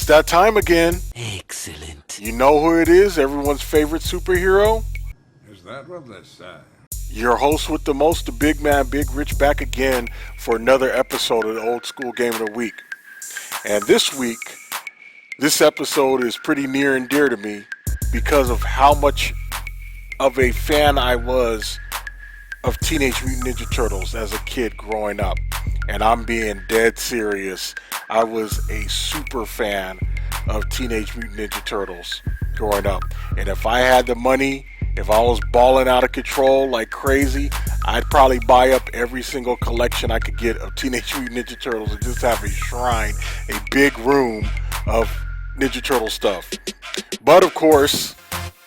that time again. Excellent. You know who it is, everyone's favorite superhero? Is that what they say? Your host with the most, the big man, Big Rich, back again for another episode of the Old School Game of the Week. And this week, this episode is pretty near and dear to me because of how much of a fan I was of Teenage Mutant Ninja Turtles as a kid growing up. And I'm being dead serious. I was a super fan of Teenage Mutant Ninja Turtles growing up. And if I had the money, if I was balling out of control like crazy, I'd probably buy up every single collection I could get of Teenage Mutant Ninja Turtles and just have a shrine, a big room of Ninja Turtle stuff. But of course,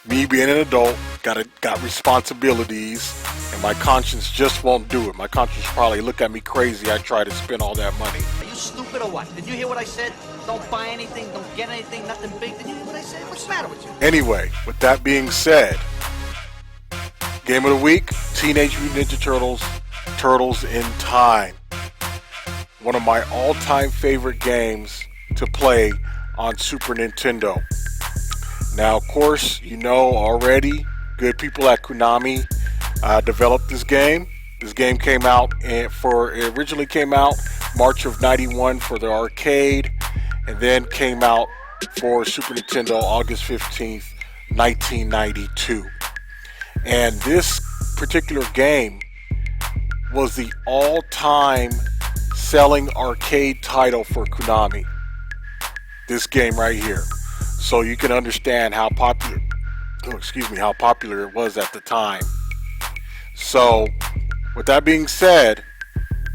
me being an adult, got responsibilities, and my conscience just won't do it. My conscience probably look at me crazy. I try to spend all that money. Are you stupid or what? Did you hear what I said? Don't buy anything, don't get anything, nothing big. Did you hear what I said? What's the matter with you? Anyway, with that being said, Game of the Week, Teenage Mutant Ninja Turtles, Turtles in Time. One of my all-time favorite games to play on Super Nintendo. Now, of course, you know already, good people at Konami developed this game. This game came out it originally came out March of '91 for the arcade, and then came out for Super Nintendo August 15th, 1992. And this particular game was the all-time selling arcade title for Konami. This game right here. So you can understand how popular it was at the time. So, with that being said,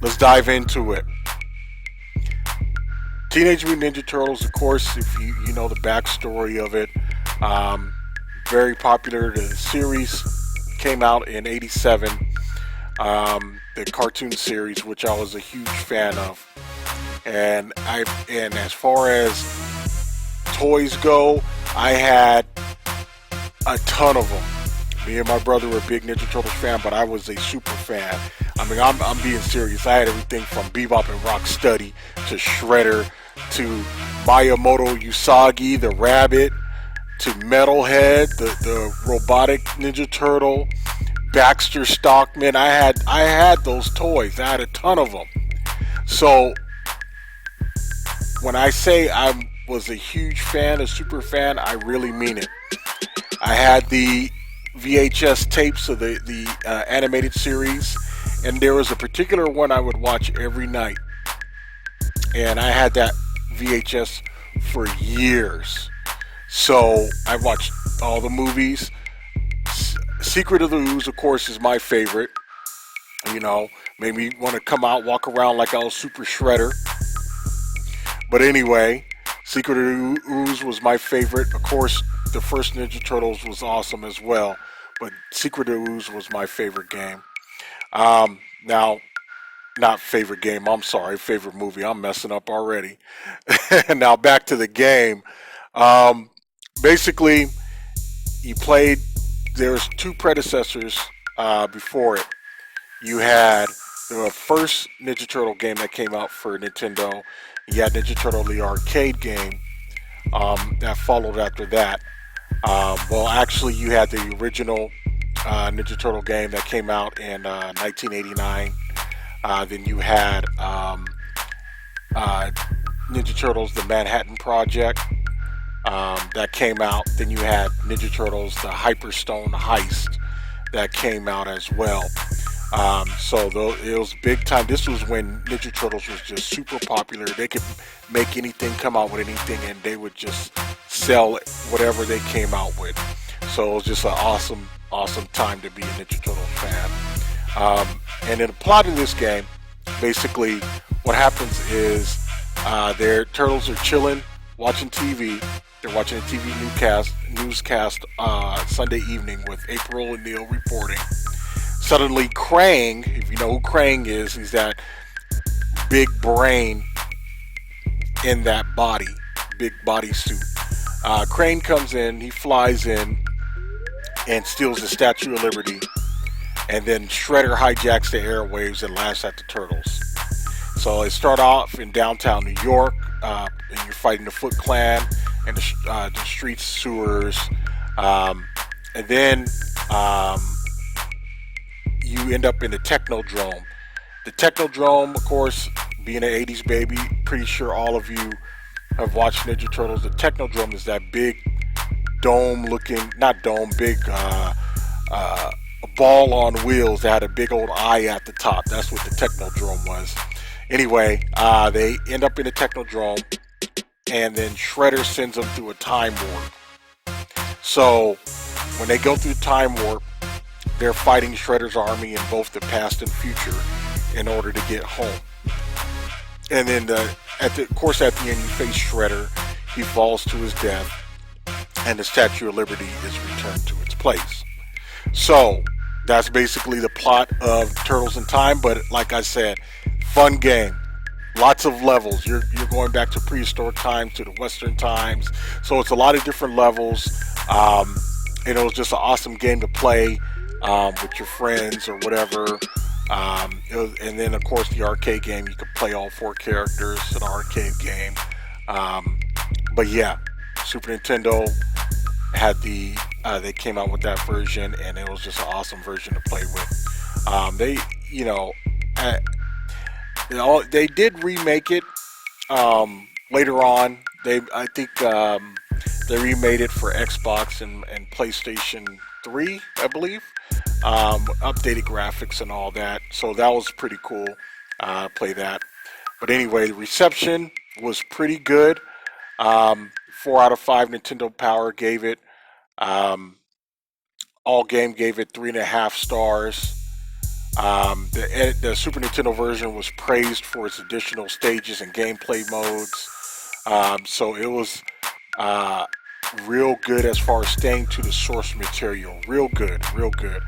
let's dive into it. Teenage Mutant Ninja Turtles, of course, if you know the backstory of it, very popular. The series came out in '87, the cartoon series, which I was a huge fan of. And as far as toys go, I had a ton of them. Me and my brother were a big Ninja Turtles fan, but I was a super fan. I mean, I'm being serious. I had everything from Bebop and Rocksteady to Shredder to Miyamoto Usagi, the rabbit, to Metalhead, the robotic Ninja Turtle, Baxter Stockman. I had those toys. I had a ton of them. So when I say I was a huge fan, a super fan, I really mean it. I had the VHS tapes of the animated series, and there was a particular one I would watch every night, and I had that VHS for years. So I watched all the movies. Secret of the Ooze, of course, is my favorite. You know, made me want to come out, walk around like I was Super Shredder. But anyway, Secret of the Ooze was my favorite. Of course, the first Ninja Turtles was awesome as well, but Secret of the Ooze was my favorite game. Now, not favorite game, I'm sorry, favorite movie. I'm messing up already. Now, back to the game. Basically, there's two predecessors before it. You had the first Ninja Turtle game that came out for Nintendo. You had Ninja Turtle, the arcade game, that followed after that. Well, actually, you had the original Ninja Turtle game that came out in 1989. Then you had Ninja Turtles, the Manhattan Project, that came out. Then you had Ninja Turtles, the Hyperstone Heist, that came out as well. So it was big time. This was when Ninja Turtles was just super popular. They could make anything, come out with anything, and they would just sell whatever they came out with. So it was just an awesome time to be a Ninja Turtles fan. And in the plot of this game, basically what happens is their turtles are chilling, watching TV. They're watching a TV newscast Sunday evening with April O'Neil reporting. Suddenly, Krang, if you know who Krang is, he's that big brain in that body, big body suit. Krang comes in, he flies in, and steals the Statue of Liberty. And then Shredder hijacks the airwaves and laughs at the Turtles. So they start off in downtown New York. and you're fighting the Foot Clan and the street sewers, and then you end up in the Technodrome. The Technodrome, of course, being an 80s baby, pretty sure all of you have watched Ninja Turtles. The Technodrome is that big dome-looking, not dome, big ball on wheels that had a big old eye at the top. That's what the Technodrome was. Anyway, they end up in the Technodrome, and then Shredder sends them through a time warp. So when they go through time warp, they're fighting Shredder's army in both the past and future in order to get home. And then at the end, you face Shredder. He falls to his death, and the Statue of Liberty is returned to its place. So that's basically the plot of Turtles in Time. But like I said, fun game. Lots of levels. You're going back to prehistoric times, to the Western times. So it's a lot of different levels. And it was just an awesome game to play with your friends or whatever. And then, of course, the arcade game. You could play all 4 characters in an arcade game. But yeah, Super Nintendo had they came out with that version, and it was just an awesome version to play with. They did remake it later on. I think they remade it for Xbox and PlayStation 3, I believe. Updated graphics and all that, so that was pretty cool. Play that. But anyway, the reception was pretty good. 4 out of 5 Nintendo Power gave it. All Game gave it 3.5 stars. The Super Nintendo version was praised for its additional stages and gameplay modes. So it was real good as far as staying to the source material. Real good, real good.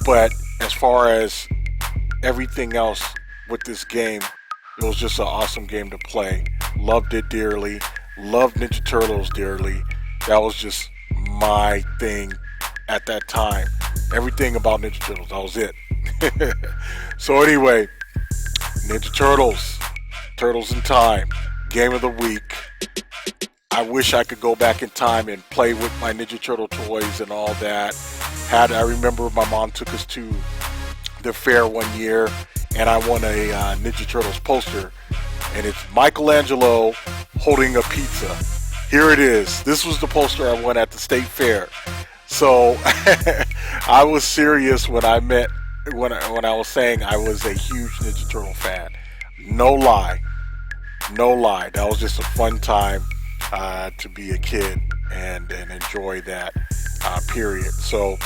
But as far as everything else with this game, it was just an awesome game to play. Loved it dearly. Loved Ninja Turtles dearly. That was just my thing at that time. Everything about Ninja Turtles, that was it. So anyway, Ninja Turtles, Turtles in Time, Game of the Week. I wish I could go back in time and play with my Ninja Turtle toys and all that. I remember my mom took us to the fair one year, and I won a Ninja Turtles poster, and it's Michelangelo holding a pizza. Here it is. This was the poster I won at the state fair. So I was serious when I was saying I was a huge Ninja Turtle fan. No lie. That was just a fun time to be a kid and enjoy that period. So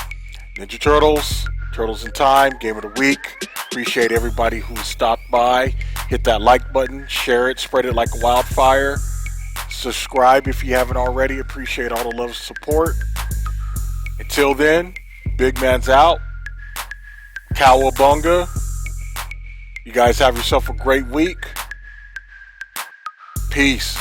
Ninja Turtles, Turtles in Time, Game of the Week. Appreciate everybody who stopped by. Hit that like button, share it, spread it like a wildfire. Subscribe if you haven't already. Appreciate all the love and support. Until then, Big Man's out. Cowabunga. You guys have yourself a great week. Peace.